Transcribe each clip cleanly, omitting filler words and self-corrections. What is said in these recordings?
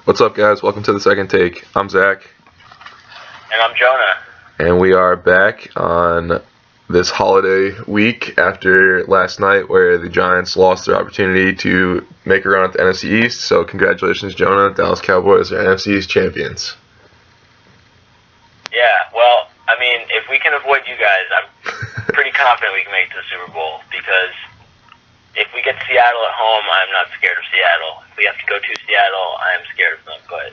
What's up, guys? Welcome to the Second Take. I'm Zach. And I'm Jonah. And we are back on this holiday week after last night where the Giants lost their opportunity to make a run at the NFC East. So congratulations, Jonah. Dallas Cowboys are NFC East champions. Yeah, well, I mean, if we can avoid you guys, I'm pretty confident we can make it to the Super Bowl because if we get Seattle at home, I'm not scared of Seattle. If we have to go to Seattle, I'm scared of them. But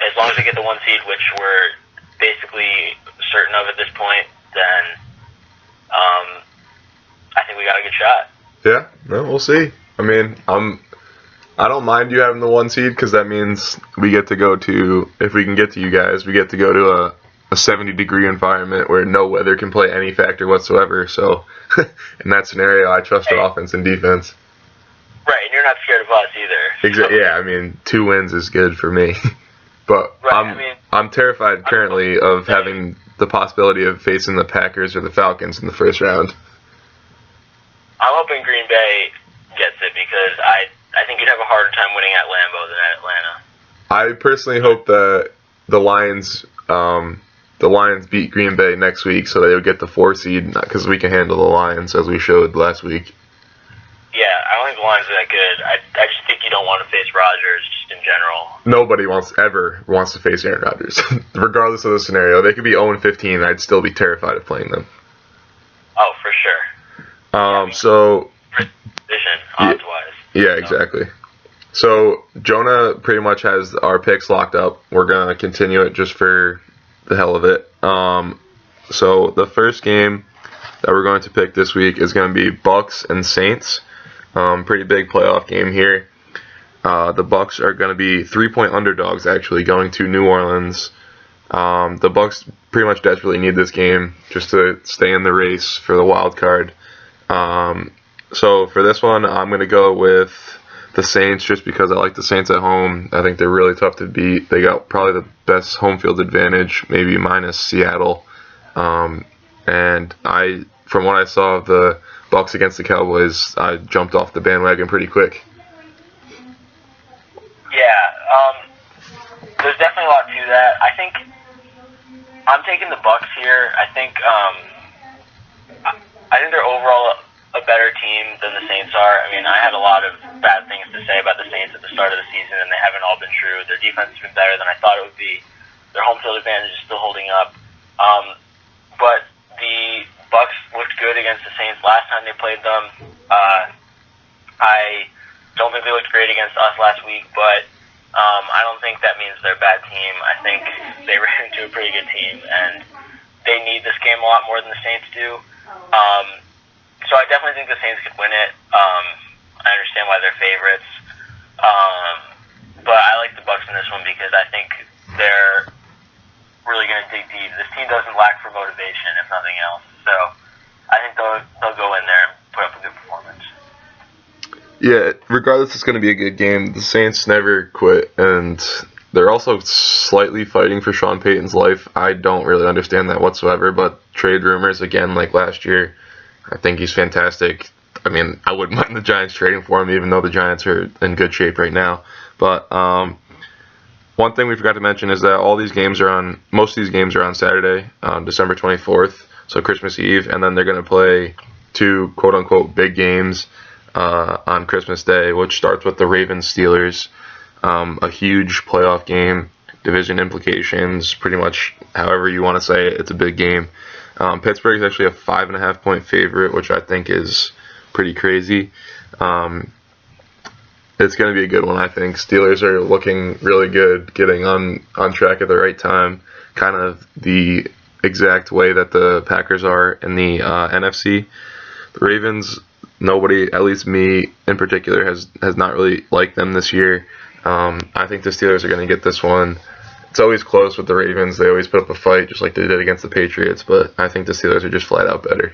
as long as we get the 1 seed, which we're basically certain of at this point, then I think we got a good shot. Yeah, no, we'll see. I mean, I don't mind you having the 1 seed because that means we get to go to, if we can get to you guys, we get to go to a 70-degree environment where no weather can play any factor whatsoever. So in that scenario, I trust our offense and defense. Right, and you're not scared of us either. Exactly. Yeah, I mean, 2 wins is good for me. But right, I'm terrified currently of having the possibility of facing the Packers or the Falcons in the first round. I'm hoping Green Bay gets it because I think you'd have a harder time winning at Lambeau than at Atlanta. I personally hope that the Lions beat Green Bay next week so they would get the 4 seed because we can handle the Lions as we showed last week. Yeah, I don't think the Lions are that good. I just think you don't want to face Rodgers just in general. Nobody ever wants to face Aaron Rodgers, regardless of the scenario. They could be 0-15. I'd still be terrified of playing them. Oh, for sure. So vision odds-wise. Yeah, exactly. So Jonah pretty much has our picks locked up. We're gonna continue it just for the hell of it. So the first game that we're going to pick this week is going to be Bucks and Saints. Pretty big playoff game here. The Bucks are going to be 3-point underdogs, actually, going to New Orleans. The Bucks pretty much desperately need this game just to stay in the race for the wild card. So for this one, I'm going to go with the Saints just because I like the Saints at home. I think they're really tough to beat. They got probably the best home field advantage, maybe minus Seattle. And from what I saw of the Bucks against the Cowboys, I jumped off the bandwagon pretty quick. Yeah, there's definitely a lot to that. I think I'm taking the Bucks here. I think they're overall a better team than the Saints are. I mean, I had a lot of bad things to say about the Saints at the start of the season, and they haven't all been true. Their defense has been better than I thought it would be. Their home field advantage is still holding up. But the Bucks looked good against the Saints last time they played them. I don't think they looked great against us last week, but I don't think that means they're a bad team. I think they ran into a pretty good team, and they need this game a lot more than the Saints do. So I definitely think the Saints could win it. I understand why they're favorites. But I like the Bucks in this one because I think they're really going to dig deep. This team doesn't lack for motivation, if nothing else. So I think they'll go in there and put up a good performance. Yeah, regardless, it's going to be a good game. The Saints never quit, and they're also slightly fighting for Sean Payton's life. I don't really understand that whatsoever, but trade rumors, again, like last year, I think he's fantastic. I mean, I wouldn't mind the Giants trading for him, even though the Giants are in good shape right now. But one thing we forgot to mention is that most of these games are on Saturday, December 24th, so Christmas Eve, and then they're going to play 2 quote-unquote big games on Christmas Day, which starts with the Ravens-Steelers, a huge playoff game, division implications, pretty much however you want to say it, it's a big game. Pittsburgh is actually a 5.5-point favorite, which I think is pretty crazy. It's going to be a good one, I think. Steelers are looking really good, getting on track at the right time, kind of the exact way that the Packers are in the NFC. The Ravens, nobody, at least me in particular, has not really liked them this year. I think the Steelers are going to get this one. It's always close with the Ravens. They always put up a fight, just like they did against the Patriots, but I think the Steelers are just flat out better.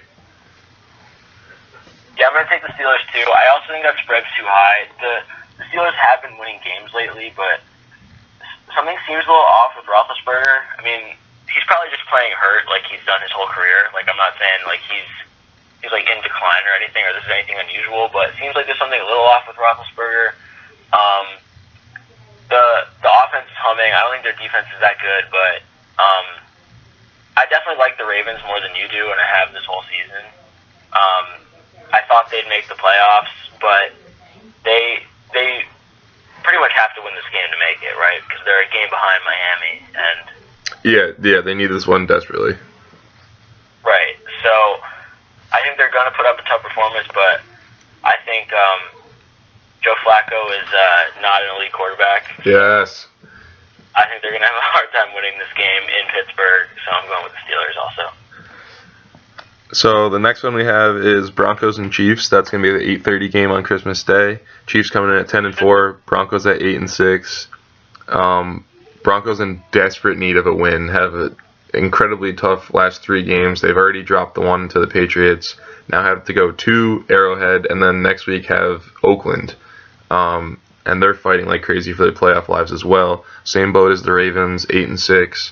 Yeah, I'm going to take the Steelers too. I also think that spread's too high. The Steelers have been winning games lately, but something seems a little off with Roethlisberger. I mean, he's probably just playing hurt like he's done his whole career. Like, I'm not saying like he's like in decline or anything, or this is anything unusual, but it seems like there's something a little off with Roethlisberger. thing. I don't think their defense is that good, but I definitely like the Ravens more than you do, and I have this whole season. I thought they'd make the playoffs, but they pretty much have to win this game to make it, right? Because they're a game behind Miami, and yeah, they need this one desperately. Right. So I think they're going to put up a tough performance, but I think Joe Flacco is not an elite quarterback. Yes. I think they're going to have a hard time winning this game in Pittsburgh, so I'm going with the Steelers also. So the next one we have is Broncos and Chiefs. That's going to be the 8:30 game on Christmas Day. Chiefs coming in at 10-4. Broncos at 8-6. Broncos in desperate need of a win. Have an incredibly tough last 3 games. They've already dropped the one to the Patriots. Now have to go to Arrowhead, and then next week have Oakland. And they're fighting like crazy for their playoff lives as well. Same boat as the Ravens, 8-6.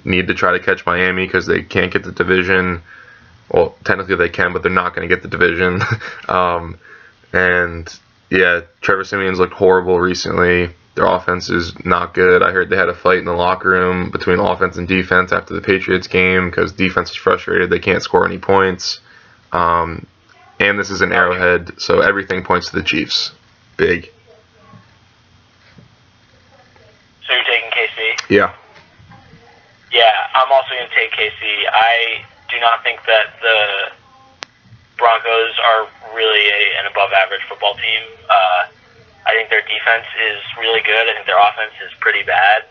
Need to try to catch Miami because they can't get the division. Well, technically they can, but they're not going to get the division. And yeah, Trevor Siemian's looked horrible recently. Their offense is not good. I heard they had a fight in the locker room between offense and defense after the Patriots game because defense is frustrated. They can't score any points. And this is an Arrowhead, so everything points to the Chiefs. Big. So you're taking KC? Yeah. Yeah, I'm also going to take KC. I do not think that the Broncos are really an above-average football team. I think their defense is really good. I think their offense is pretty bad.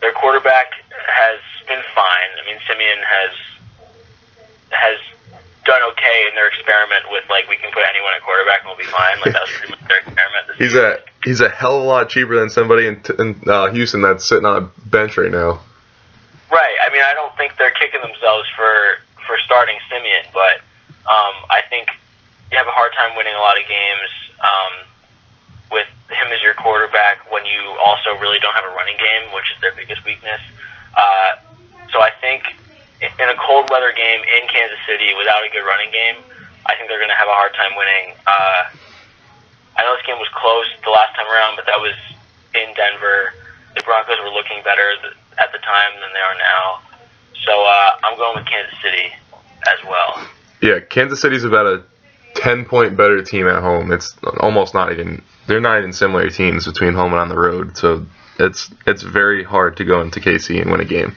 Their quarterback has been fine. I mean, Simeon has done okay in their experiment with, like, we can put anyone at quarterback and we'll be fine. Like, that was pretty much their experiment this season. He's a hell of a lot cheaper than somebody in Houston that's sitting on a bench right now. Right. I mean, I don't think they're kicking themselves for starting Simeon, but I think you have a hard time winning a lot of games with him as your quarterback when you also really don't have a running game, which is their biggest weakness. So I think in a cold weather game in Kansas City without a good running game, I think they're going to have a hard time winning. I know this game was close the last time around, but that was in Denver. The Broncos were looking better at the time than they are now. So I'm going with Kansas City as well. Yeah, Kansas City's about a 10-point better team at home. It's almost not even. They're not even similar teams between home and on the road. So it's very hard to go into KC and win a game.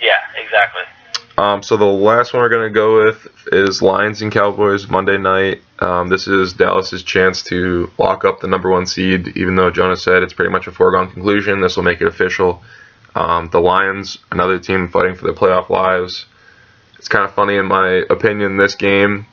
Yeah, exactly. So the last one we're going to go with is Lions and Cowboys Monday night. This is Dallas's chance to lock up the number 1 seed, even though Jonah said it's pretty much a foregone conclusion. This will make it official. The Lions, another team fighting for their playoff lives. It's kind of funny in my opinion, this game,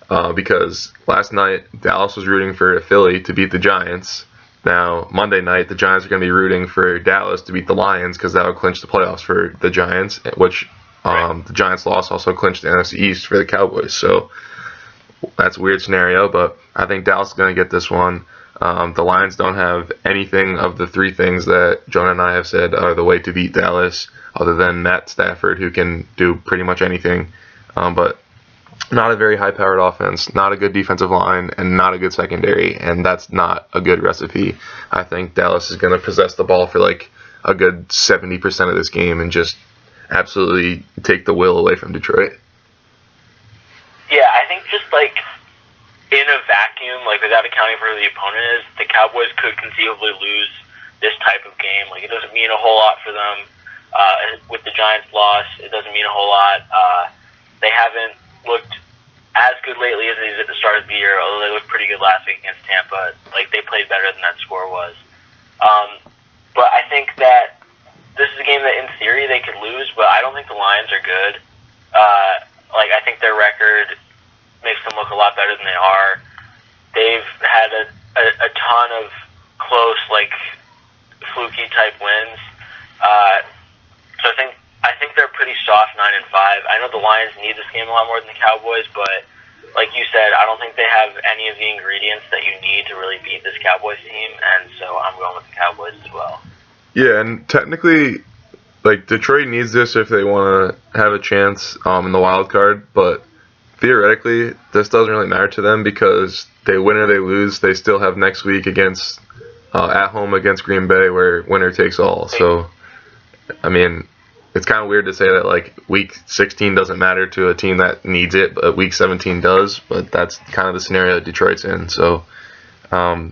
because last night Dallas was rooting for Philly to beat the Giants. Now, Monday night, the Giants are going to be rooting for Dallas to beat the Lions because that would clinch the playoffs for the Giants, which the Giants' loss also clinched the NFC East for the Cowboys. So that's a weird scenario, but I think Dallas is going to get this one. The Lions don't have anything of the 3 things that Jonah and I have said are the way to beat Dallas, other than Matt Stafford, who can do pretty much anything. But not a very high-powered offense, not a good defensive line, and not a good secondary, and that's not a good recipe. I think Dallas is going to possess the ball for like a good 70% of this game and just absolutely take the will away from Detroit. Yeah, I think just like in a vacuum, like without accounting for who the opponent is, the Cowboys could conceivably lose this type of game. Like it doesn't mean a whole lot for them. With the Giants' loss, it doesn't mean a whole lot. They haven't looked as good lately as they did at the start of the year, although they looked pretty good last week against Tampa. Like they played better than that score was. But I think that this is a game that in theory they could lose, but I don't think the Lions are good. Like I think their record makes them look a lot better than they are. They've had a ton of close, like fluky type wins. So I think they're pretty soft 9-5. I know the Lions need this game a lot more than the Cowboys, but like you said, I don't think they have any of the ingredients that you need to really beat this Cowboys team, and so I'm going with the Cowboys as well. Yeah, and technically, like Detroit needs this if they want to have a chance in the wild card, but theoretically, this doesn't really matter to them because they win or they lose, they still have next week against at home against Green Bay, where winner takes all. So, I mean, it's kind of weird to say that like week 16 doesn't matter to a team that needs it, but week 17 does. But that's kind of the scenario that Detroit's in. So, I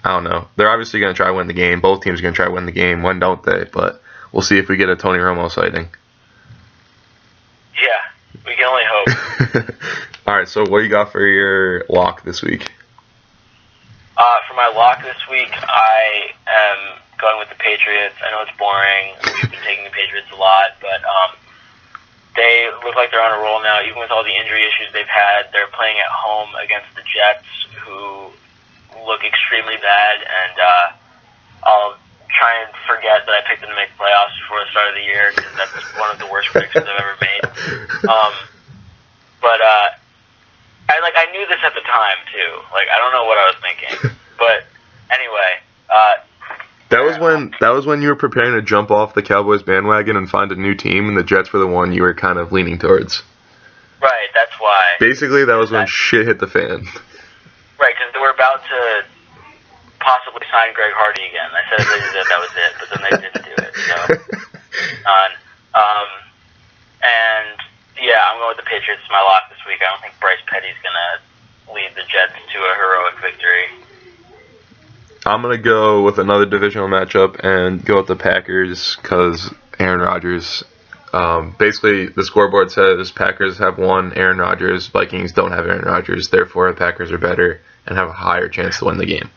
don't know. They're obviously going to try to win the game. Both teams are going to try to win the game. When don't they? But we'll see if we get a Tony Romo sighting. Yeah, we can only hope. All right, so what you got for your lock this week? For my lock this week, I am going with the Patriots. I know it's boring. We've been taking the Patriots a lot, but they look like they're on a roll now. Even with all the injury issues they've had, they're playing at home against the Jets, who look extremely bad, and I'll try and forget that I picked them to make playoffs before the start of the year, because that's one of the worst predictions I've ever made. But I knew this at the time too. Like, I don't know what I was thinking, but anyway. That was when you were preparing to jump off the Cowboys bandwagon and find a new team, and the Jets were the one you were kind of leaning towards. Right, that's why. Basically, that was when shit hit the fan. Right, because they were about to possibly sign Greg Hardy again. I said if they did that was it, but then they didn't do it. So, and yeah, I'm going with the Patriots. My lock this week. I don't think Bryce Petty's gonna lead the Jets to a heroic victory. I'm going to go with another divisional matchup and go with the Packers because Aaron Rodgers. Basically, the scoreboard says Packers have one, Aaron Rodgers. Vikings don't have Aaron Rodgers. Therefore, the Packers are better and have a higher chance to win the game.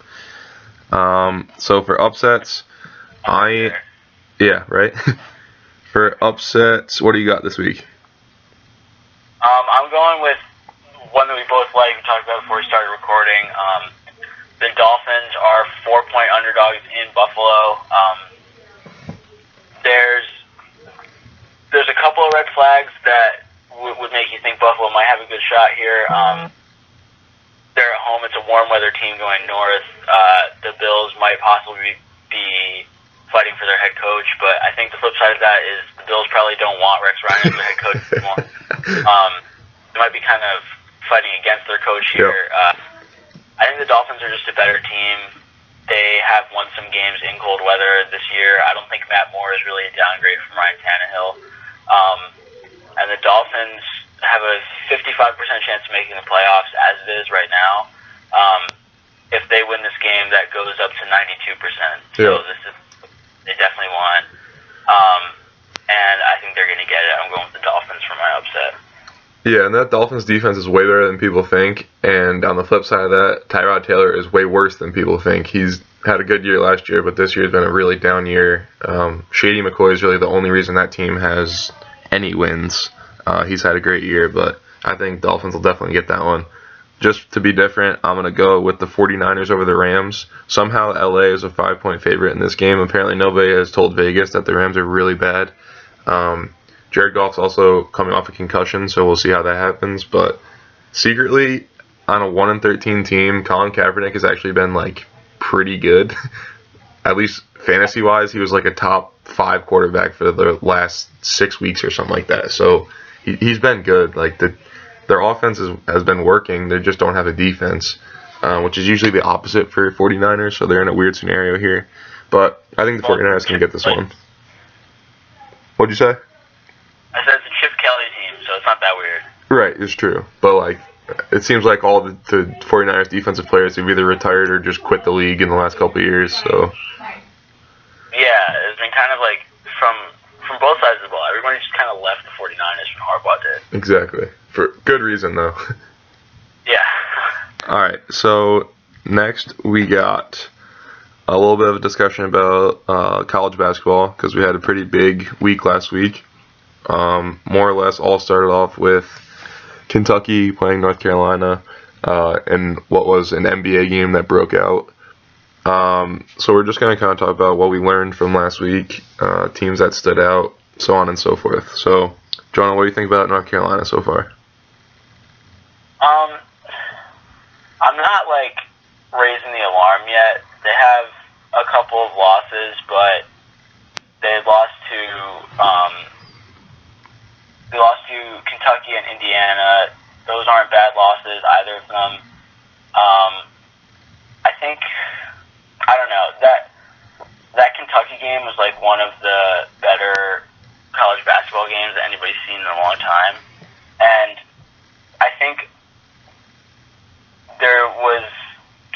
So for upsets, yeah, right? For upsets, what do you got this week? I'm going with one that we both like. We talked about before we started recording. The Dolphins are 4-point underdogs in Buffalo. There's a couple of red flags that would make you think Buffalo might have a good shot here. They're at home. It's a warm weather team going north. The Bills might possibly be fighting for their head coach, but I think the flip side of that is the Bills probably don't want Rex Ryan as their head coach anymore. They might be kind of fighting against their coach here. Yep. I think the Dolphins are just a better team. They have won some games in cold weather this year. I don't think Matt Moore is really a downgrade from Ryan Tannehill. And the Dolphins have a 55% chance of making the playoffs as it is right now. If they win this game, that goes up to 92%. So they definitely won. And I think they're going to get it. I'm going with the Dolphins for my upset. Yeah, and that Dolphins defense is way better than people think. And on the flip side of that, Tyrod Taylor is way worse than people think. He's had a good year last year, but this year has been a really down year. Shady McCoy is really the only reason that team has any wins. He's had a great year, but I think Dolphins will definitely get that one. Just to be different, I'm going to go with the 49ers over the Rams. Somehow LA is a 5-point favorite in this game. Apparently nobody has told Vegas that the Rams are really bad. Jared Goff's also coming off a concussion, so we'll see how that happens. But secretly, on a 1-13 team, Colin Kaepernick has actually been like pretty good. At least fantasy-wise, he was like a top 5 quarterback for the last 6 weeks or something like that. So he's been good. Like their offense has been working. They just don't have a defense, which is usually the opposite for 49ers. So they're in a weird scenario here. But I think the 49ers can get this one. What'd you say? I said it's a Chip Kelly team, so it's not that weird. Right, it's true. But, like, it seems like all the 49ers defensive players have either retired or just quit the league in the last couple of years, so. Yeah, it's been kind of like from both sides of the ball. Everybody just kind of left the 49ers when Harbaugh did. Exactly. For good reason, though. Yeah. All right, so next we got a little bit of a discussion about college basketball because we had a pretty big week last week. More or less all started off with Kentucky playing North Carolina in what was an NBA game that broke out. So we're just going to kind of talk about what we learned from last week, teams that stood out, so on and so forth. So, Jonah, what do you think about North Carolina so far? I'm not, like, raising the alarm yet. They have a couple of losses, but they lost to Kentucky and Indiana. Those aren't bad losses, either of them. I don't know. game was like one of the better college basketball games that anybody's seen in a long time. And I think there was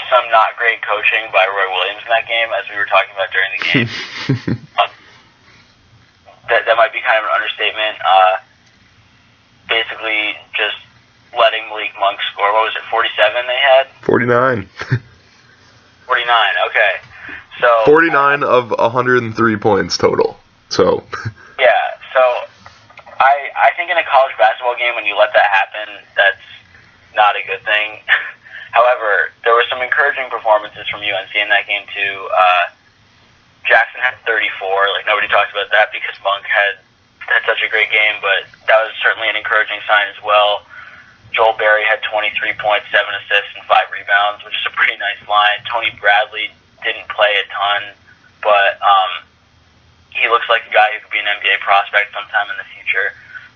some not great coaching by Roy Williams in that game, as we were talking about during the game. That might be kind of an understatement. Basically, just letting Malik Monk score. What was it, 47 they had? 49. 49, okay. So 49 of 103 points total. So. Yeah, so I think in a college basketball game, when you let that happen, that's not a good thing. However, there were some encouraging performances from UNC in that game, too. Jackson had 34. Like, nobody talks about that because Monk had such a great game, but that was certainly an encouraging sign as well. Joel Berry had 23 points, 7 assists, and 5 rebounds, which is a pretty nice line. Tony Bradley didn't play a ton, but he looks like a guy who could be an NBA prospect sometime in the future.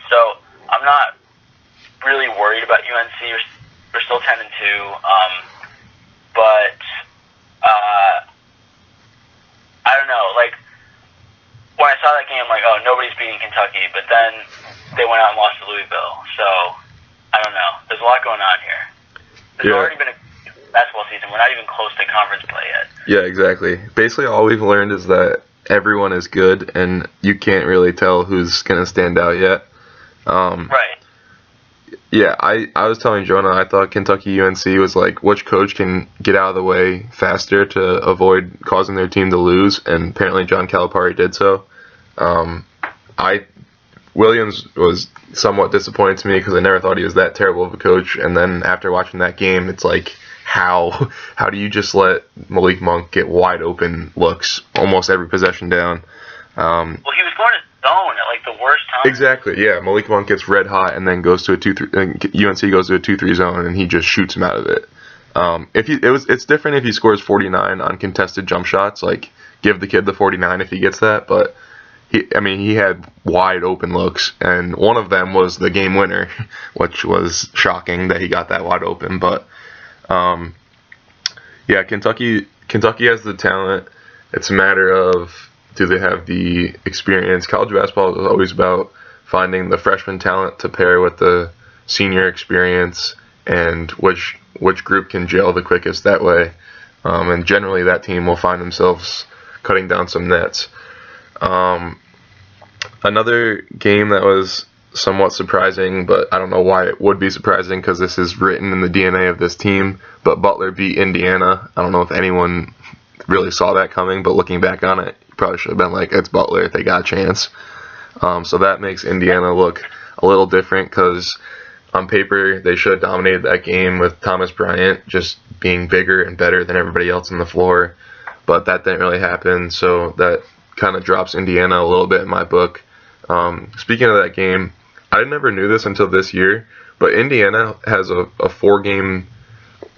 So I'm not really worried about UNC. We're still 10-2, but I don't know. Like, when I saw that game, I'm like, oh, nobody's beating Kentucky, but then they went out and lost to Louisville. So I don't know. There's a lot going on here. There's already been a basketball season. We're not even close to conference play yet. Yeah, exactly. Basically, all we've learned is that everyone is good, and you can't really tell who's going to stand out yet. Right. Yeah, I was telling Jonah, I thought Kentucky UNC was like, which coach can get out of the way faster to avoid causing their team to lose, and apparently John Calipari did so. Williams was somewhat disappointing to me because I never thought he was that terrible of a coach, and then after watching that game, it's like, how do you just let Malik Monk get wide open looks almost every possession down? Well, he was going to zone at like the worst time. Exactly, yeah. Malik Monk gets red hot and then goes to a 2-3. UNC goes to a 2-3 zone and he just shoots him out of it. It's different if he scores 49 on contested jump shots. Like, give the kid the 49 if he gets that. But he had wide open looks, and one of them was the game winner, which was shocking that he got that wide open. But yeah, Kentucky has the talent. It's a matter of, do they have the experience? College basketball is always about finding the freshman talent to pair with the senior experience, and which group can gel the quickest that way. And generally that team will find themselves cutting down some nets. Another game that was somewhat surprising, but I don't know why it would be surprising because this is written in the DNA of this team, but Butler beat Indiana. I don't know if anyone really saw that coming, but looking back on it, you probably should have been like, it's Butler, they got a chance. So that makes Indiana look a little different because on paper they should have dominated that game with Thomas Bryant just being bigger and better than everybody else on the floor, but that didn't really happen, so that kind of drops Indiana a little bit in my book. Speaking of that game, I never knew this until this year, but Indiana has a 4-game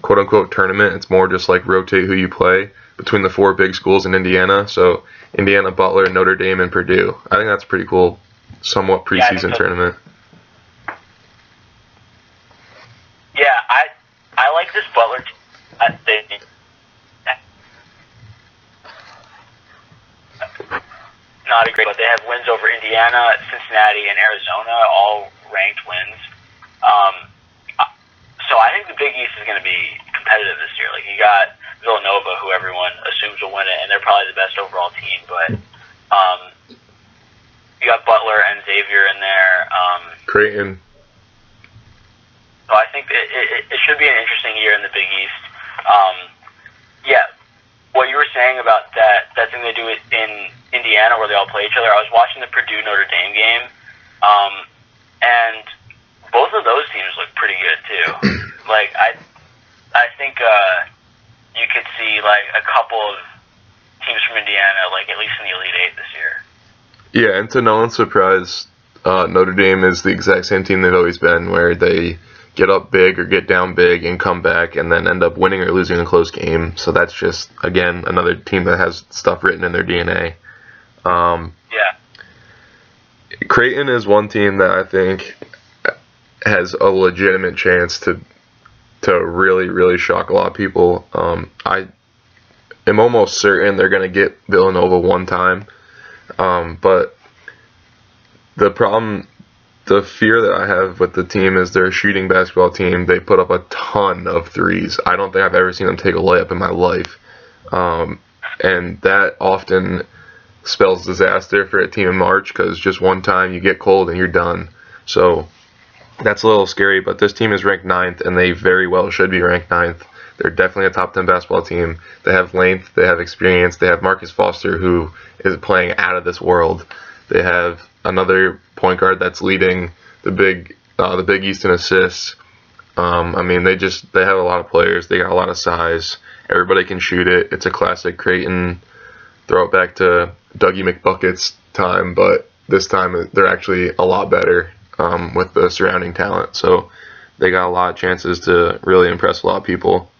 quote-unquote tournament. It's more just like rotate who you play between the 4 big schools in Indiana. So Indiana, Butler, Notre Dame, and Purdue. I think that's pretty cool, somewhat preseason tournament. Yeah, I like this Butler team. Not a great, but they have wins over Indiana, Cincinnati, and Arizona, all ranked wins. So I think the Big East is going to be competitive this year. Like, you got Villanova, who everyone assumes will win it, and they're probably the best overall team. But you got Butler and Xavier in there. Creighton. So I think it should be an interesting year in the Big East. Yeah, what you were saying about that thing they do in Indiana where they all play each other, I was watching the Purdue-Notre Dame game, and both of those teams look pretty good too. Like, I think you could see like a couple of teams from Indiana, like at least in the Elite Eight this year. Yeah, and to no one's surprise, Notre Dame is the exact same team they've always been, where they get up big or get down big and come back and then end up winning or losing a close game. So that's just, again, another team that has stuff written in their DNA. Yeah. Creighton is one team that I think has a legitimate chance to really, really shock a lot of people. am almost certain they're going to get Villanova one time. But the fear that I have with the team is they're a shooting basketball team. They put up a ton of threes. I don't think I've ever seen them take a layup in my life. And that often spells disaster for a team in March because just one time you get cold and you're done. So that's a little scary, but this team is ranked 9th, and they very well should be ranked 9th. They're definitely a top 10 basketball team. They have length, they have experience, they have Marcus Foster, who is playing out of this world. They have another point guard that's leading the Big East in assists. They have a lot of players. They got a lot of size. Everybody can shoot it. It's a classic Creighton throw it back to Dougie McBucket's time, but this time they're actually a lot better with the surrounding talent. So they got a lot of chances to really impress a lot of people.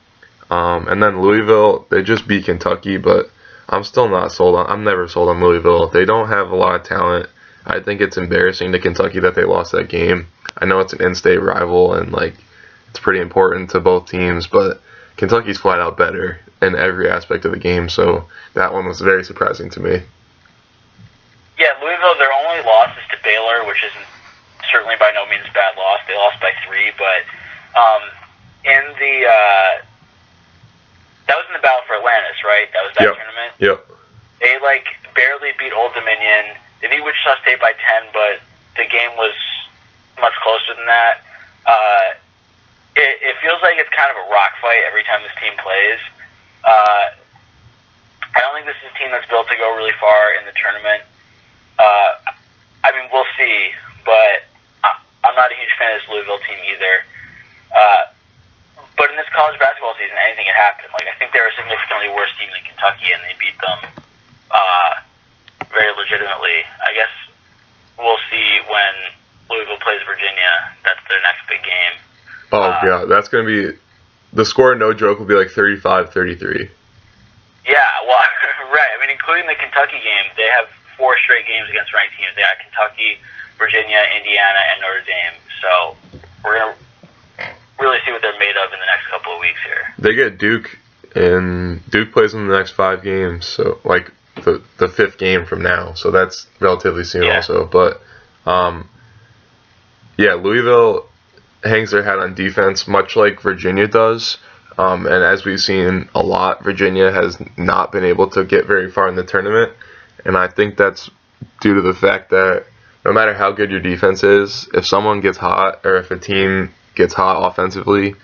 And then Louisville, they just beat Kentucky, but I'm still not sold on. I'm never sold on Louisville. They don't have a lot of talent. I think it's embarrassing to Kentucky that they lost that game. I know it's an in-state rival and it's pretty important to both teams, but Kentucky's flat out better in every aspect of the game. So that one was very surprising to me. Yeah, Louisville, their only loss is to Baylor, which isn't certainly by no means a bad loss. They lost by 3, but that was in the battle for Atlantis, right? That was that tournament? Yep. They barely beat Old Dominion. They beat Wichita State by 10, but the game was much closer than that. It feels like it's kind of a rock fight every time this team plays. I don't think this is a team that's built to go really far in the tournament. We'll see, but I'm not a huge fan of this Louisville team either. But in this college basketball season, anything can happen. I think they're a significantly worse team than Kentucky, and they beat them very legitimately. I guess we'll see when Louisville plays Virginia. That's their next big game. Oh, God. That's going to be – the score, no joke, will be 35-33. Yeah, well, right. Including the Kentucky game, they have 4 straight games against ranked teams. They got Kentucky, Virginia, Indiana, and Notre Dame. So we're going to really see what they're made of in the next couple of weeks here. They get Duke, and Duke plays in the next 5 games, so the 5th game from now. So that's relatively soon also. But, Louisville hangs their hat on defense, much like Virginia does. And as we've seen a lot, Virginia has not been able to get very far in the tournament. And I think that's due to the fact that no matter how good your defense is, if someone gets hot or if a team gets hot offensively,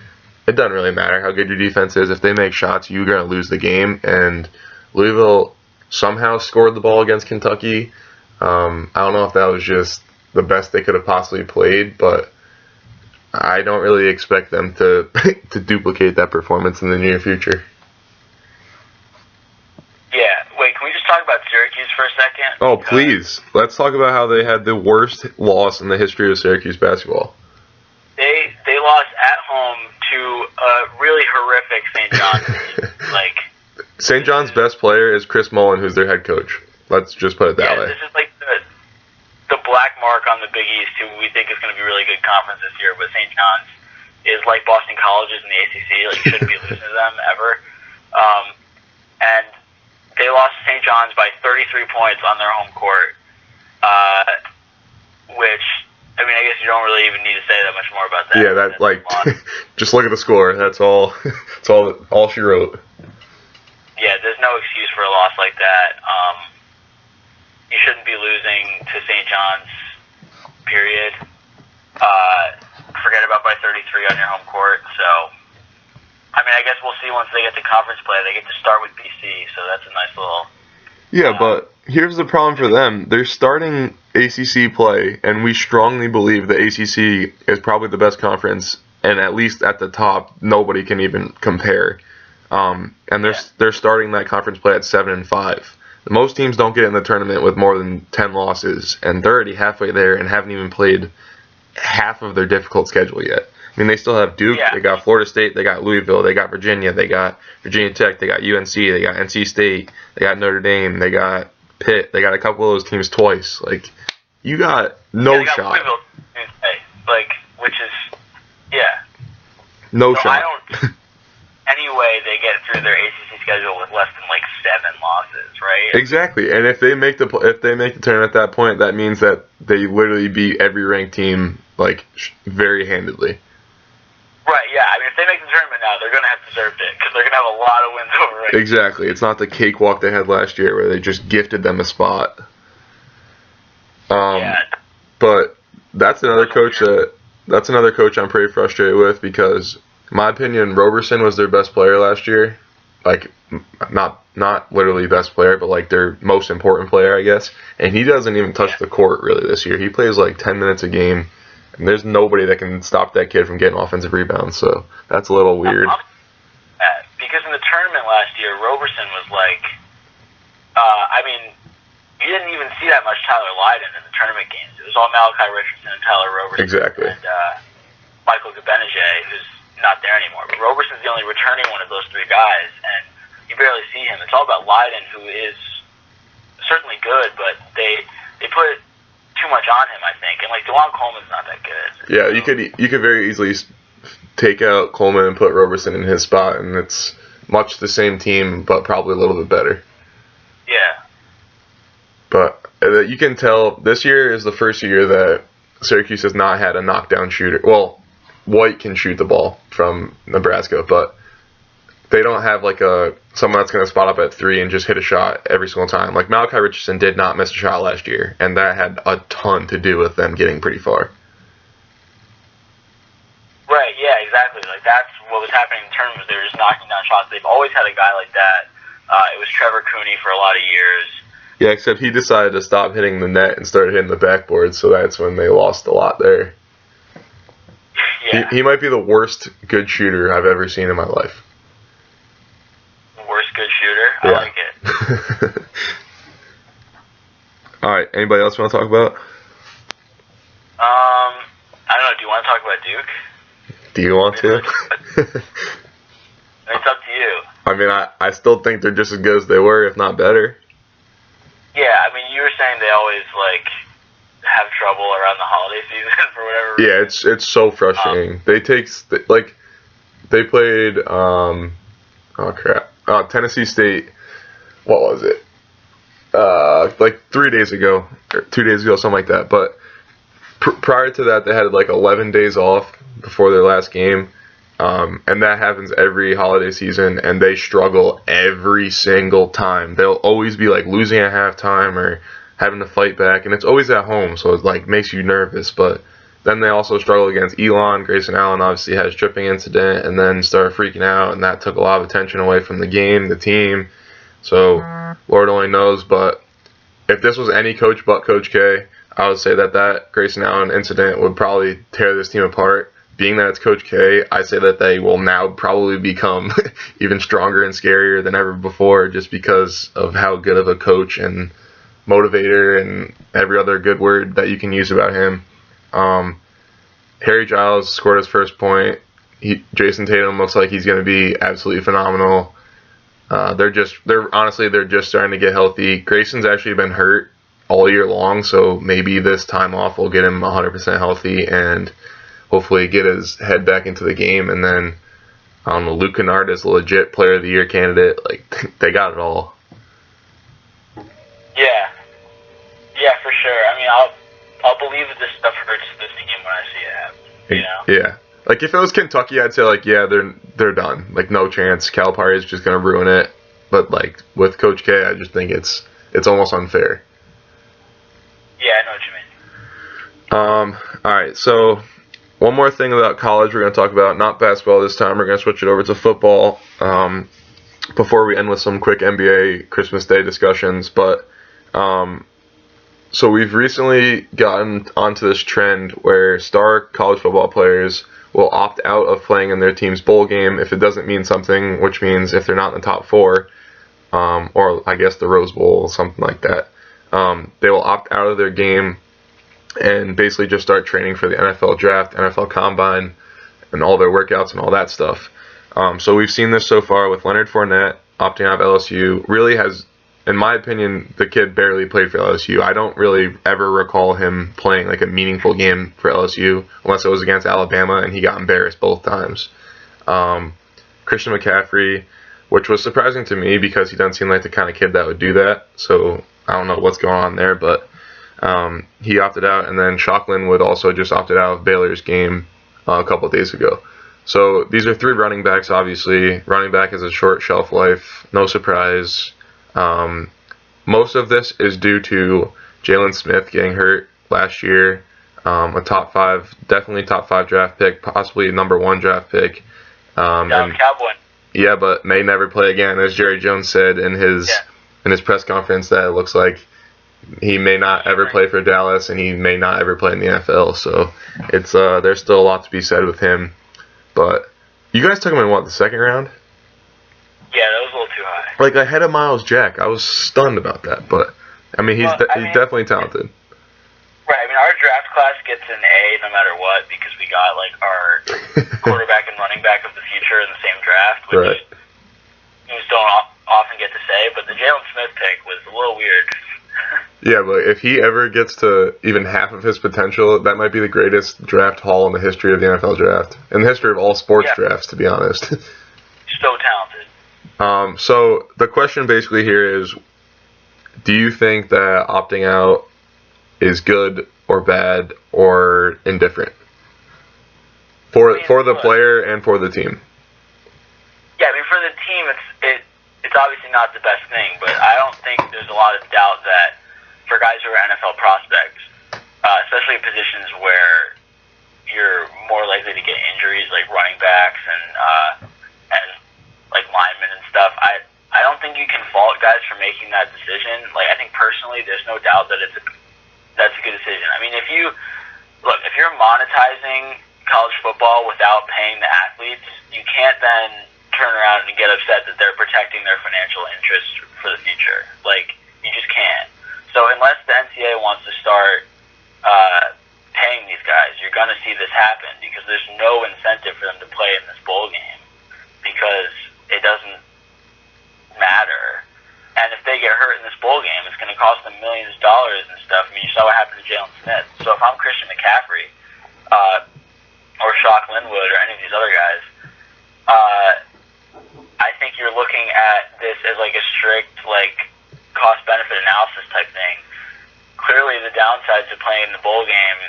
it doesn't really matter how good your defense is. If they make shots, you're going to lose the game. And Louisville somehow scored the ball against Kentucky. I don't know if that was just the best they could have possibly played, but I don't really expect them to duplicate that performance in the near future. Yeah. Wait, can we just talk about Syracuse for a second? Oh, please. Let's talk about how they had the worst loss in the history of Syracuse basketball. They lost at home to a really horrific St. John's team. St. John's best player is Chris Mullen, who's their head coach. Let's just put it that way. This is the black mark on the Big East, who we think is going to be a really good conference this year, but St. John's is like Boston Colleges in the ACC. You shouldn't be losing to them ever. And they lost to St. John's by 33 points on their home court, which, I guess you don't really even need to say that much more about that. Yeah, just look at the score. That's all. That's all she wrote. Yeah, there's no excuse for a loss like that. You shouldn't be losing to St. John's, period. Forget about by 33 on your home court. So, I guess we'll see once they get to conference play. They get to start with BC, so that's a nice little... Yeah, but here's the problem for them. They're starting ACC play, and we strongly believe the ACC is probably the best conference, and at least at the top, nobody can even compare. And they're starting that conference play at 7-5. Most teams don't get in the tournament with more than 10 losses, and they're already halfway there and haven't even played half of their difficult schedule yet. They still have Duke, They got Florida State, they got Louisville, they got Virginia, they got Virginia Tech, they got UNC, they got NC State, they got Notre Dame, they got Pitt, they got a couple of those teams twice. You got no shot. Louisville, which is, no shot. Any way they get through their ACC schedule with less than like 7 losses, right? Exactly, and if they make the tournament at that point, that means that they literally beat every ranked team like very handedly. Right, yeah. I mean, if they make the tournament now, they're going to have deserved it because they're going to have a lot of wins over it. Exactly. It's not the cakewalk they had last year where they just gifted them a spot. Yeah. But that's another coach I'm pretty frustrated with because, in my opinion, Roberson was their best player last year. Like, not literally best player, but like their most important player, I guess. And he doesn't even touch the court really this year. He plays like 10 minutes a game. And there's nobody that can stop that kid from getting offensive rebounds, so that's a little weird. Because in the tournament last year, Roberson was like, I mean, you didn't even see that much Tyler Lydon in the tournament games. It was all Malachi Richardson and Tyler Roberson. Exactly. And Michael Gabenege, who's not there anymore. But Roberson's the only returning one of those 3 guys, and you barely see him. It's all about Lydon, who is certainly good, but they put too much on him, I think, and like DeJuan Coleman's not that good. Yeah, you could very easily take out Coleman and put Roberson in his spot, and it's much the same team, but probably a little bit better. Yeah. But you can tell this year is the first year that Syracuse has not had a knockdown shooter. Well, White can shoot the ball from Nebraska, but they don't have like someone that's going to spot up at 3 and just hit a shot every single time. Like Malachi Richardson did not miss a shot last year, and that had a ton to do with them getting pretty far. Right, yeah, exactly. Like that's what was happening in the tournament. They were just knocking down shots. They've always had a guy like that. It was Trevor Cooney for a lot of years. Yeah, except he decided to stop hitting the net and started hitting the backboard, so that's when they lost a lot there. Yeah. He might be the worst good shooter I've ever seen in my life. Worst good shooter? I like it. All right, anybody else want to talk about? I don't know. Do you want to talk about Duke? Do you want to? It's up to you. I mean, I still think they're just as good as they were, if not better. Yeah, I mean, you were saying they always, like, have trouble around the holiday season for whatever reason. Yeah, it's so frustrating. They played, Tennessee State, what was it? Like 3 days ago, or 2 days ago, something like that. But prior to that, they had like 11 days off before their last game. And that happens every holiday season, and they struggle every single time. They'll always be like losing at halftime or having to fight back, and it's always at home, so it like makes you nervous. But then they also struggle against Elon. Grayson Allen obviously had a tripping incident, and then started freaking out, and that took a lot of attention away from the game, the team. So Lord only knows. But if this was any coach but Coach K, I would say that Grayson Allen incident would probably tear this team apart. Being that it's Coach K, I say that they will now probably become even stronger and scarier than ever before just because of how good of a coach and motivator and every other good word that you can use about him. Harry Giles scored his first point. Jason Tatum looks like he's going to be absolutely phenomenal. They're just starting to get healthy. Grayson's actually been hurt all year long, so maybe this time off will get him 100% healthy and hopefully get his head back into the game. And then, I don't know, Luke Kennard is a legit Player of the Year candidate. Like, they got it all. Yeah, for sure. I mean, I'll believe that this stuff hurts this team when I see it happen. You know? Yeah. Like, if it was Kentucky, I'd say, like, yeah, they're done. Like, no chance. Calipari is just going to ruin it. But, like, with Coach K, I just think it's almost unfair. Yeah, I know what you mean. All right, so one more thing about college we're going to talk about. Not basketball this time. We're going to switch it over to football before we end with some quick NBA Christmas Day discussions. But so we've recently gotten onto this trend where star college football players will opt out of playing in their team's bowl game if it doesn't mean something, which means if they're not in the top 4, or I guess the Rose Bowl, something like that. They will opt out of their game and basically just start training for the NFL draft, NFL combine, and all their workouts and all that stuff. So we've seen this so far with Leonard Fournette opting out of LSU. Really has, in my opinion, the kid barely played for LSU. I don't really ever recall him playing like a meaningful game for LSU unless it was against Alabama, and he got embarrassed both times. Christian McCaffrey which was surprising to me because he doesn't seem like the kind of kid that would do that. So I don't know what's going on there, but he opted out. And then Shock Linwood also just opted out of Baylor's game a couple of days ago. So these are 3 running backs, obviously. Running back is a short shelf life, no surprise. Most of this is due to Jalen Smith getting hurt last year. Definitely top 5 draft pick, possibly number 1 draft pick. Cowboy. Yeah, but may never play again, as Jerry Jones said in his press conference. That it looks like he may not ever play for Dallas, and he may not ever play in the NFL. So it's there's still a lot to be said with him. But you guys took him in the 2nd round? Yeah, that was a little too high. Like ahead of Miles Jack. I was stunned about that. But I mean, he's definitely talented. Right. I mean, our draft class gets an A no matter what because we got like our quarterback and running back of the future in the same draft, which you just don't often get to say. But the Jalen Smith pick was a little weird. Yeah, but if he ever gets to even half of his potential, that might be the greatest draft haul in the history of the NFL draft, in the history of all sports drafts, to be honest. So talented. So the question basically here is, do you think that opting out is good or bad or indifferent for the player and for the team? Yeah, I mean, for the team, it's obviously not the best thing, but I don't think there's a lot of doubt that for guys who are NFL prospects, especially in positions where you're more likely to get injuries like running backs and like linemen and stuff, I don't think you can fault guys for making that decision. Like, I think personally, there's no doubt that that's a good decision. I mean, if you're monetizing college football without paying the athletes, you can't then turn around and get upset that they're protecting their financial interests for the future. Like, you just can't. So unless the NCAA wants to start paying these guys, you're going to see this happen because there's no incentive for them to play in this bowl game because it doesn't matter. And if they get hurt in this bowl game, it's going to cost them millions of dollars and stuff. I mean, you saw what happened to Jalen Smith. So if I'm Christian McCaffrey or Shock Linwood or any of these other guys, I think you're looking at this as like a strict cost-benefit analysis type thing. Clearly, the downsides of playing in the bowl game,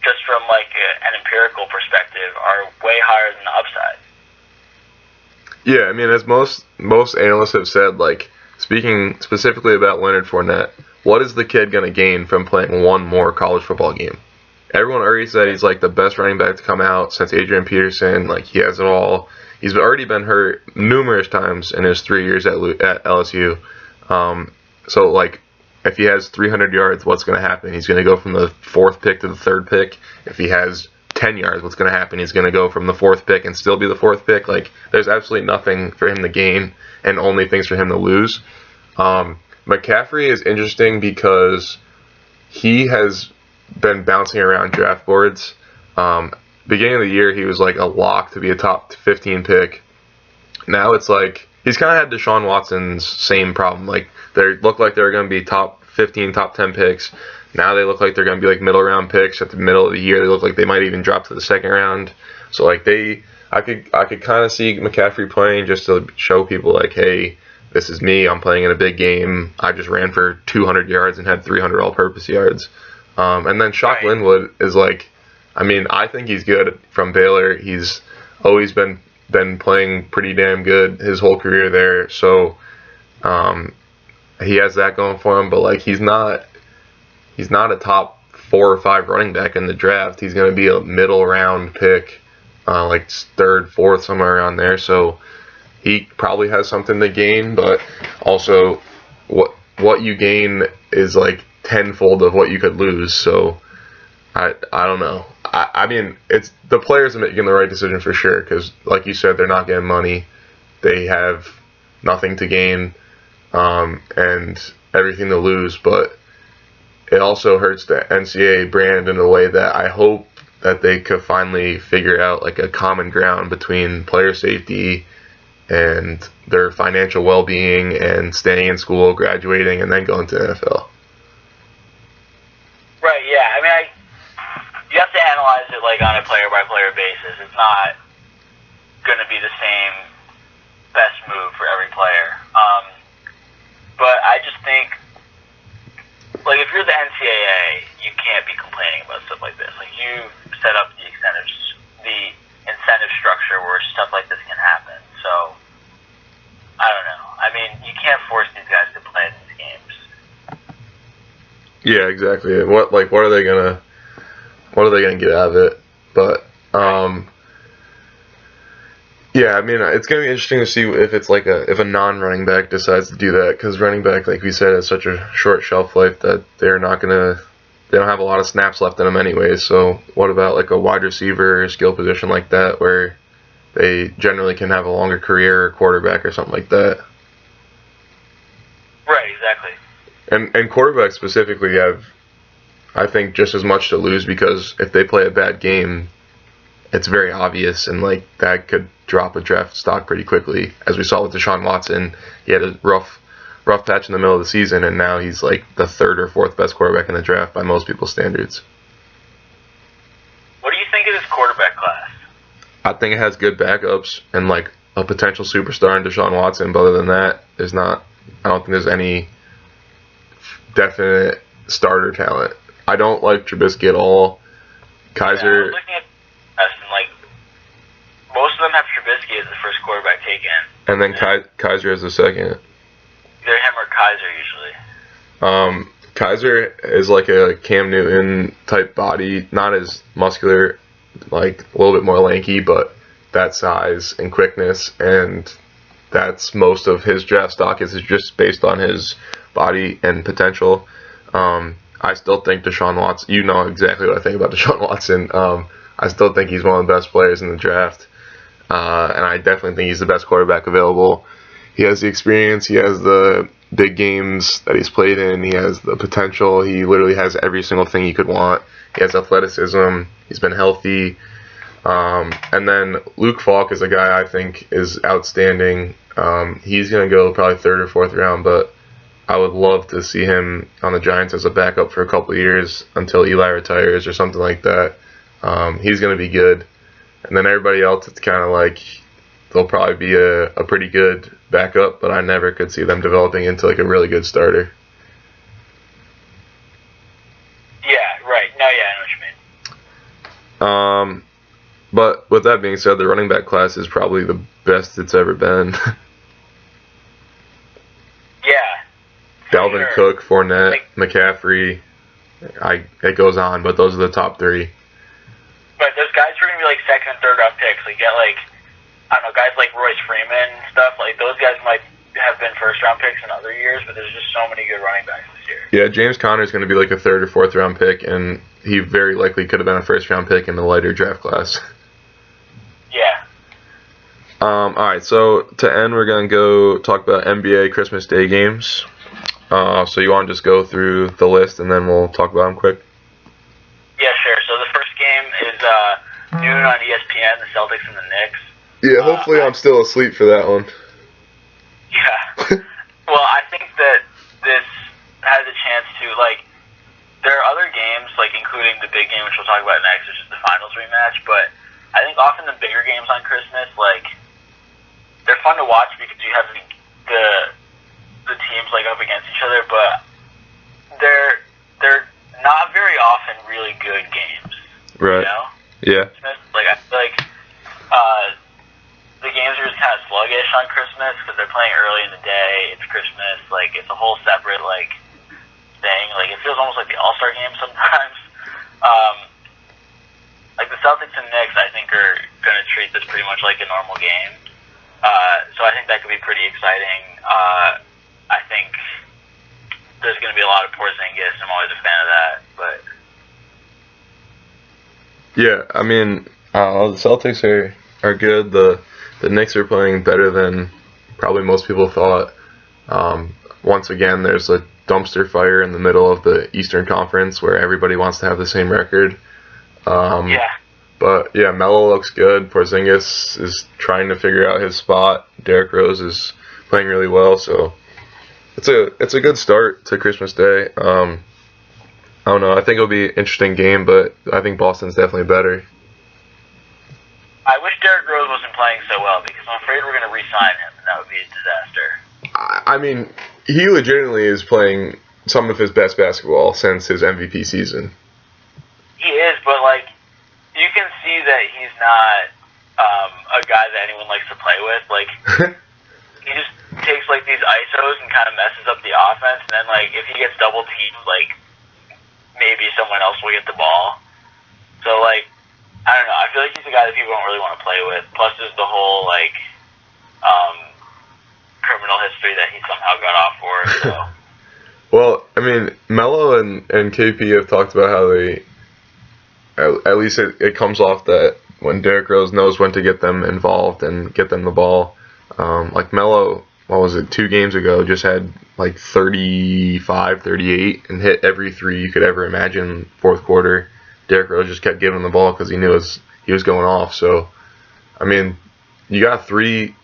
just from an empirical perspective, are way higher than the upside. Yeah, I mean, as most analysts have said, speaking specifically about Leonard Fournette, what is the kid going to gain from playing one more college football game? Everyone already said he's the best running back to come out since Adrian Peterson. He has it all. He's already been hurt numerous times in his 3 years at LSU. So if he has 300 yards, what's going to happen? He's going to go from the 4th pick to the 3rd pick. If he has 10 yards, what's going to happen? He's going to go from the 4th pick and still be the 4th pick. There's absolutely nothing for him to gain and only things for him to lose. McCaffrey is interesting because he has been bouncing around draft boards. Beginning of the year, he was a lock to be a top 15 pick. Now it's he's kind of had Deshaun Watson's same problem. They looked like they were going to be top 15, top 10 picks. Now they look like they're going to be middle round picks at the middle of the year. They look like they might even drop to the 2nd round. So I could kind of see McCaffrey playing just to show people hey, this is me. I'm playing in a big game. I just ran for 200 yards and had 300 all-purpose yards. And then Shock Linwood is I think he's good from Baylor. He's always been playing pretty damn good his whole career there. So he has that going for him, but he's not a top 4 or 5 running back in the draft. He's going to be a middle round pick, 3rd, 4th, somewhere around there. So he probably has something to gain, but also what you gain is tenfold of what you could lose. So I don't know. I mean, it's the players are making the right decision for sure because, like you said, they're not getting money. They have nothing to gain and everything to lose. But it also hurts the NCAA brand in a way that I hope that they could finally figure out a common ground between player safety and their financial well-being and staying in school, graduating, and then going to the NFL. Right, yeah. I mean, you have to analyze it on a player-by-player basis. It's not going to be the same best move for every player. But I just think, like, if you're the NCAA, you can't be complaining about stuff like this. Like, you set up the incentive structure where stuff like this can happen. So, I don't know. I mean, you can't force these guys to play in these games. Yeah, exactly. What are they gonna get out of it? But yeah, I mean, it's gonna be interesting to see if it's like if a non-running back decides to do that, because running back, like we said, has such a short shelf life that they don't have a lot of snaps left in them anyway. So what about like a wide receiver or skill position like that, where they generally can have a longer career, or quarterback or something like that? Right, exactly. And quarterbacks specifically have, I think, just as much to lose, because if they play a bad game, it's very obvious, and like that could drop a draft stock pretty quickly. As we saw with Deshaun Watson, he had a rough patch in the middle of the season, and now he's like the third or fourth best quarterback in the draft by most people's standards. What do you think of this quarterback class? I think it has good backups and like a potential superstar in Deshaun Watson, but other than that, I don't think there's any definite starter talent. I don't like Trubisky at all. Kaiser. Yeah, I was looking at this, and like most of them have Trubisky as the first quarterback taken, And then Kaiser as the second. Either him or Kaiser usually. Kaiser is like a Cam Newton type body, not as muscular, like a little bit more lanky, but that size and quickness, and that's most of his draft stock is just based on his body and potential. I still think Deshaun Watson, you know exactly what I think about Deshaun Watson. I still think he's one of the best players in the draft. And I definitely think he's the best quarterback available. He has the experience, he has the big games that he's played in, he has the potential, he literally has every single thing you could want. He has athleticism, he's been healthy. And then Luke Falk is a guy I think is outstanding. He's going to go probably third or fourth round, but I would love to see him on the Giants as a backup for a couple of years until Eli retires or something like that. He's going to be good. And then everybody else, it's kind of like they'll probably be a pretty good backup, but I never could see them developing into like a really good starter. Yeah, right. No, yeah, I know what you mean. But with that being said, the running back class is probably the best it's ever been. Yeah. Dalvin Sure. Cook, Fournette, McCaffrey, it goes on, but those are the top three. But those guys are going to be like second and third round picks. Like, you get like, I don't know, guys like Royce Freeman and stuff. Like, those guys might have been first round picks in other years, but there's just so many good running backs this year. Yeah, James Conner is going to be like a third or fourth round pick, and he very likely could have been a first round pick in the lighter draft class. Yeah. All right, so to end, we're going to go talk about NBA Christmas Day games. So you want to just go through the list, and then we'll talk about them quick? Yeah, sure. So the first game is noon on ESPN, the Celtics and the Knicks. Yeah, hopefully I'm still asleep for that one. Yeah. Well, I think that this has a chance to, like, there are other games, like, including the big game, which we'll talk about next, which is the finals rematch, but I think often the bigger games on Christmas, like, they're fun to watch because you have the teams, like, up against each other, but they're not very often really good games. Right. You know? Yeah. Like, I feel like the games are just kind of sluggish on Christmas because they're playing early in the day. It's Christmas. Like, it's a whole separate, like, thing. Like, it feels almost like the All-Star game sometimes. Like, the Celtics and Knicks, I think, are going to treat this pretty much like a normal game. So I think that could be pretty exciting. I think there's going to be a lot of Porzingis. I'm always a fan of that, but... Yeah, I mean, the Celtics are good. The Knicks are playing better than probably most people thought. Once again, there's a dumpster fire in the middle of the Eastern Conference where everybody wants to have the same record. Yeah. But yeah, Melo looks good. Porzingis is trying to figure out his spot. Derrick Rose is playing really well, so it's a good start to Christmas Day. I don't know. I think it'll be an interesting game, but I think Boston's definitely better. I wish Derrick Rose wasn't playing so well because I'm afraid we're going to re-sign him, and that would be a disaster. I mean, he legitimately is playing some of his best basketball since his MVP season. He is, but like you can see that he's not a guy that anyone likes to play with. Like he just takes like these ISOs and kind of messes up the offense, and then like if he gets double teamed, like maybe someone else will get the ball. So like I don't know. I feel like he's a guy that people don't really want to play with. Plus, there's the whole like criminal history that he somehow got off for. So. Well, I mean, Melo and KP have talked about how they, at least it comes off that when Derrick Rose knows when to get them involved and get them the ball. Like Melo, what was it, 2 games ago, just had like 35, 38 and hit every 3 you could ever imagine fourth quarter. Derrick Rose just kept giving him the ball because he knew he was going off. So, I mean, you got three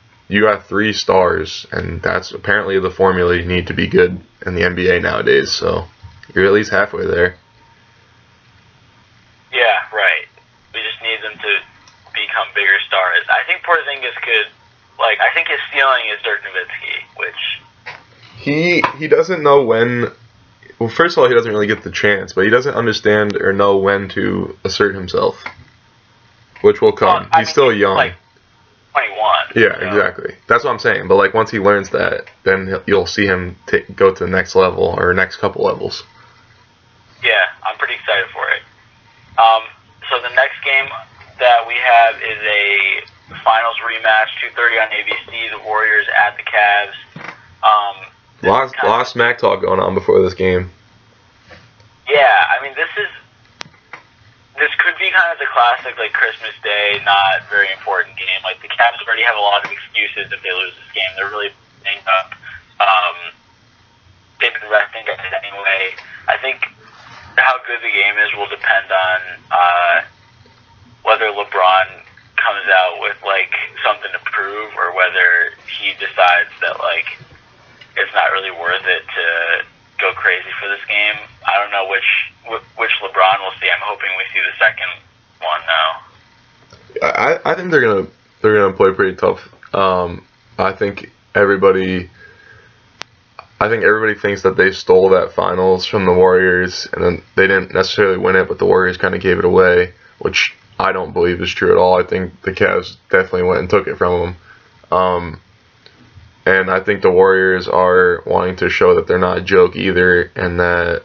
stars, and that's apparently the formula you need to be good in the NBA nowadays. So you're at least halfway there. Yeah, right. We just need them to become bigger stars. I think Porzingis could, like, I think his ceiling is Dirk Nowitzki, which he doesn't know when. Well, first of all, he doesn't really get the chance, but he doesn't understand or know when to assert himself, which will come. He's still young. Like 21. Yeah, so. Exactly. That's what I'm saying. But like once he learns that, then you'll see him go to the next level or next couple levels. Yeah, I'm pretty excited for it. So the next game that we have is a finals rematch, 2:30 on ABC. The Warriors at the Cavs. A lot of smack talk going on before this game. Yeah, I mean this could be kind of the classic like Christmas Day, not very important game. Like the Cavs already have a lot of excuses if they lose this game. They're really banged up. They've been resting guys anyway. I think how good the game is will depend on whether LeBron comes out with like something to prove or whether he decides that like it's not really worth it to go crazy for this game. I don't know which LeBron we'll see. I'm hoping we see the second one now. I think they're gonna play pretty tough. I think everybody thinks that they stole that finals from the Warriors, and then they didn't necessarily win it, but the Warriors kind of gave it away, which I don't believe is true at all. I think the Cavs definitely went and took it from them. And I think the Warriors are wanting to show that they're not a joke either, and that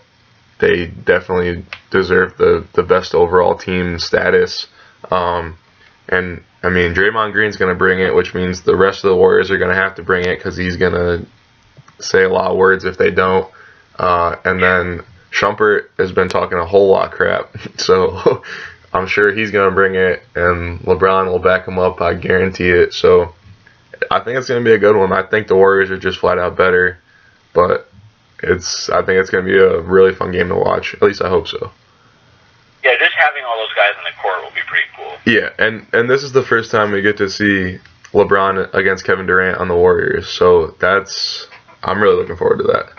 they definitely deserve the best overall team status. And I mean, Draymond Green's going to bring it, which means the rest of the Warriors are going to have to bring it because he's going to say a lot of words if they don't. And then Shumpert has been talking a whole lot of crap, so I'm sure he's going to bring it, and LeBron will back him up. I guarantee it. So I think it's going to be a good one. I think the Warriors are just flat out better, but I think it's going to be a really fun game to watch. At least I hope so. Yeah, just having all those guys in the court will be pretty cool. Yeah, and this is the first time we get to see LeBron against Kevin Durant on the Warriors, so I'm really looking forward to that.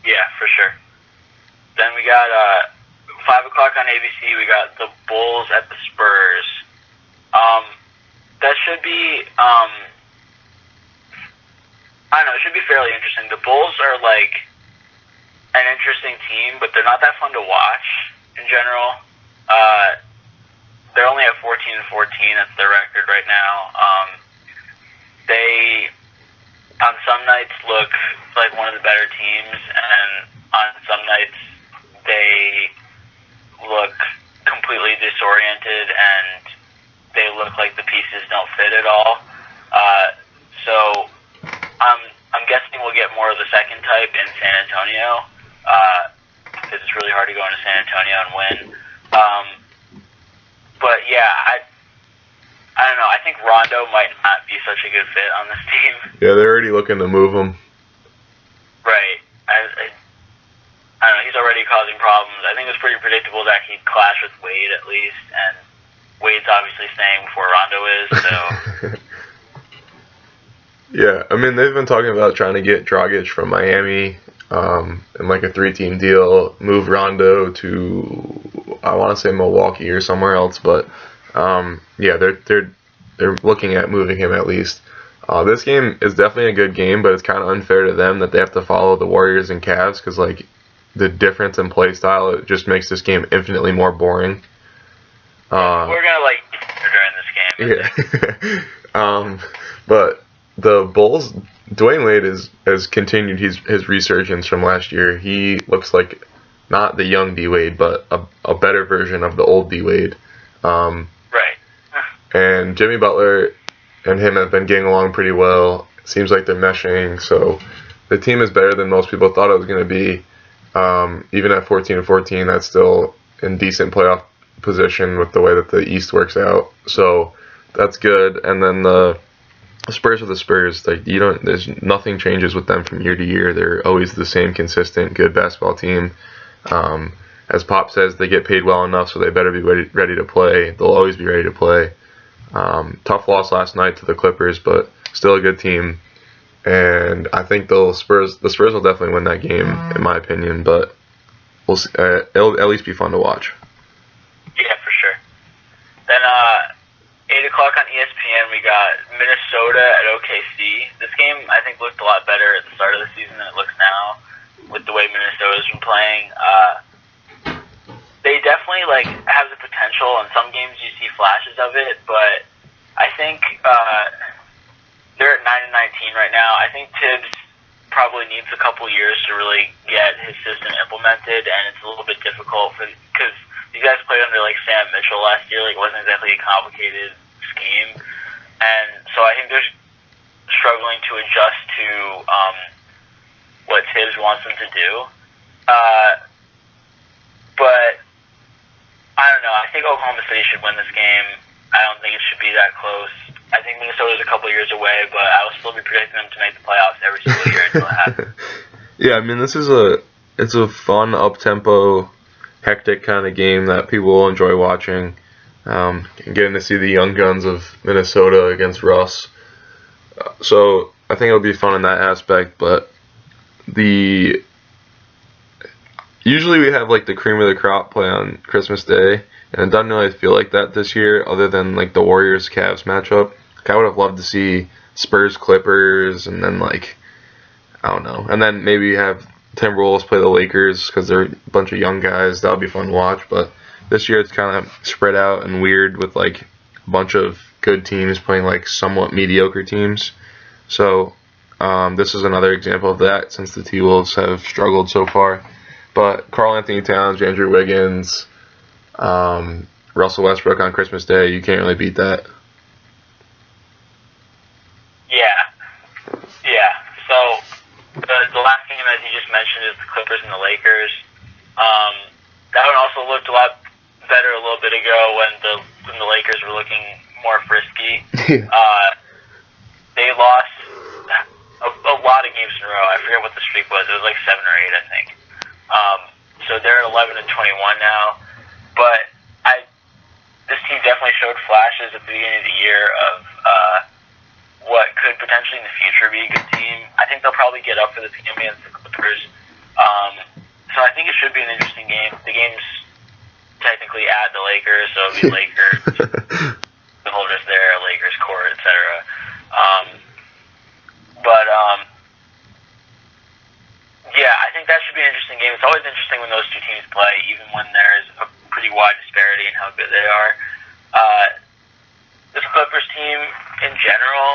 Yeah, for sure. Then we got 5 o'clock on ABC. We got the Bulls at the Spurs. That should be, I don't know, it should be fairly interesting. The Bulls are, like, an interesting team, but they're not that fun to watch in general. They're only at 14-14. That's their record right now. They, on some nights, look like one of the better teams, and on some nights, they look completely disoriented, and they look like the pieces don't fit at all. So I'm guessing we'll get more of the second type in San Antonio, because it's really hard to go into San Antonio and win. But yeah, I don't know. I think Rondo might not be such a good fit on this team. Yeah, they're already looking to move him. Right. I don't know. He's already causing problems. I think it's pretty predictable that he'd clash with Wade at least, and Wade's obviously staying before Rondo is, so. Yeah, I mean, they've been talking about trying to get Dragic from Miami in like a 3-team deal, move Rondo to, I want to say Milwaukee or somewhere else, but yeah, they're looking at moving him at least. This game is definitely a good game, but it's kind of unfair to them that they have to follow the Warriors and Cavs because, like, the difference in play style, it just makes this game infinitely more boring. We're going to, like, during this game. Yeah. But the Bulls, Dwayne Wade has continued his resurgence from last year. He looks like not the young D Wade, but a better version of the old D Wade. Right. And Jimmy Butler and him have been getting along pretty well. It seems like they're meshing, so the team is better than most people thought it was going to be. Even at 14-14, that's still in decent playoff position with the way that the East works out. So that's good. And then the Spurs are the Spurs. Like, there's nothing changes with them from year to year. They're always the same consistent, good basketball team. As Pop says, they get paid well enough, so they better be ready to play. They'll always be ready to play. Tough loss last night to the Clippers, but still a good team. And I think the Spurs will definitely win that game, in my opinion. But we'll see, it'll at least be fun to watch. Yeah, for sure. Then 8 o'clock on ESPN, we got Minnesota at OKC. This game, I think, looked a lot better at the start of the season than it looks now, with the way Minnesota's been playing. They definitely have the potential. In some games, you see flashes of it, but I think they're at 9-19 right now. I think Tibbs probably needs a couple years to really get his system implemented, and it's a little bit difficult because these guys played under Sam Mitchell last year. It wasn't exactly a complicated scheme, and so I think they're struggling to adjust to what Tibbs wants them to do. But I don't know. I think Oklahoma City should win this game. I don't think it should be that close. I think Minnesota's a couple years away, but I will still be predicting them to make the playoffs every single year until it happens. Yeah, I mean, it's a fun, up-tempo, hectic kind of game that people will enjoy watching. Getting to see the young guns of Minnesota against Russ. So I think it'll be fun in that aspect, but usually we have the cream of the crop play on Christmas Day, and it doesn't really feel like that this year, other than the Warriors-Cavs matchup. I would have loved to see Spurs-Clippers, and then I don't know, and then maybe have Timberwolves play the Lakers because they're a bunch of young guys. That would be fun to watch, but this year it's kind of spread out and weird with a bunch of good teams playing somewhat mediocre teams. So this is another example of that, since the T-Wolves have struggled so far. But Karl Anthony Towns, Andrew Wiggins, Russell Westbrook on Christmas Day, you can't really beat that. Yeah. So the last game, as you just mentioned, is the Clippers and the Lakers. That one also looked a lot better a little bit ago when the Lakers were looking more frisky. They lost a lot of games in a row. I forget what the streak was. It was 7 or 8, I think. So they're at 11-21 now. But this team definitely showed flashes at the beginning of the year of what could potentially in the future be a good team. I think they'll probably get up for the game against the Clippers. So I think it should be an interesting game. The game's technically at the Lakers, so it'll be Lakers, the holders there, Lakers court, etc. Yeah, I think that should be an interesting game. It's always interesting when those two teams play, even when there's a pretty wide disparity in how good they are. This Clippers team, in general,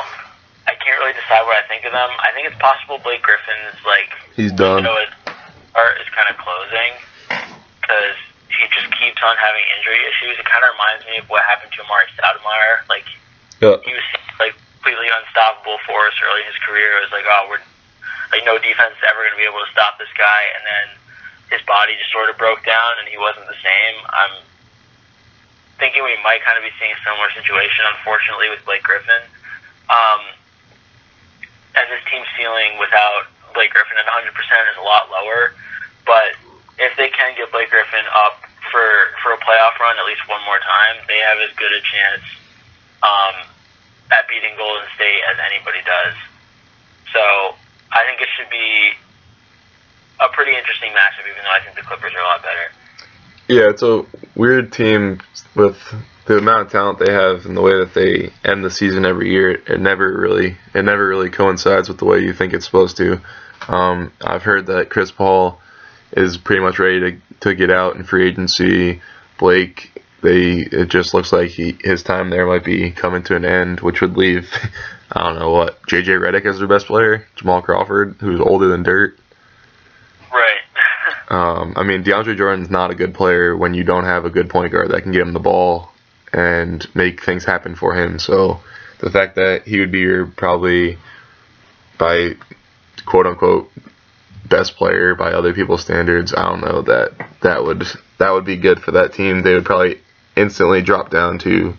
I can't really decide what I think of them. I think it's possible Blake Griffin's he's done. Is kind of closing because he just keeps on having injury issues. It kind of reminds me of what happened to Amari Stoudemire. He was completely unstoppable for us early in his career. It was we're no defense is ever going to be able to stop this guy, and then his body just sort of broke down and he wasn't the same. I'm thinking we might kind of be seeing a similar situation, unfortunately, with Blake Griffin. And this team's ceiling without Blake Griffin at 100% is a lot lower, but if they can get Blake Griffin up for a playoff run at least one more time, they have as good a chance at beating Golden State as anybody does. So I think it should be a pretty interesting matchup, even though I think the Clippers are a lot better. Yeah, it's a weird team with the amount of talent they have and the way that they end the season every year, it never really coincides with the way you think it's supposed to. I've heard that Chris Paul is pretty much ready to get out in free agency. Blake, it just looks like his time there might be coming to an end, which would leave, I don't know what, JJ Redick as their best player, Jamal Crawford, who's older than dirt. Right. I mean, DeAndre Jordan's not a good player when you don't have a good point guard that can get him the ball and make things happen for him. So the fact that he would be your probably by quote unquote best player by other people's standards, I don't know that would be good for that team. They would probably instantly drop down to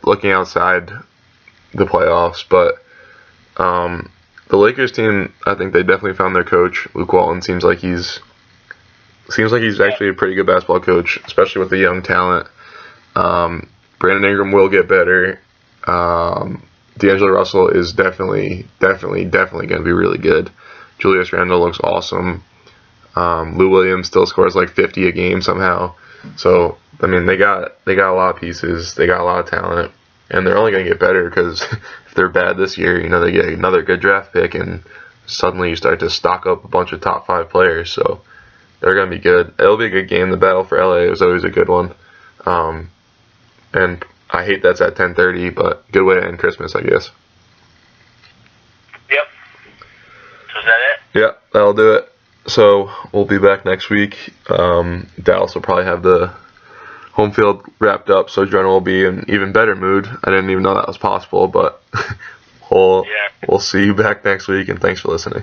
looking outside the playoffs. But the Lakers team, I think they definitely found their coach. Luke Walton seems like he's actually a pretty good basketball coach, especially with the young talent. Brandon Ingram will get better. D'Angelo Russell is definitely going to be really good. Julius Randle looks awesome. Lou Williams still scores like 50 a game somehow. So I mean, they got a lot of pieces. They got a lot of talent, and they're only going to get better because if they're bad this year, they get another good draft pick, and suddenly you start to stock up a bunch of top 5 players. So they're going to be good. It'll be a good game. The battle for LA is always a good one. And I hate that's at 10:30, but good way to end Christmas, I guess. Yep. So is that it? Yeah, that'll do it. So we'll be back next week. Dallas will probably have the home field wrapped up, so Jonah will be in even better mood. I didn't even know that was possible, but we'll see you back next week, and thanks for listening.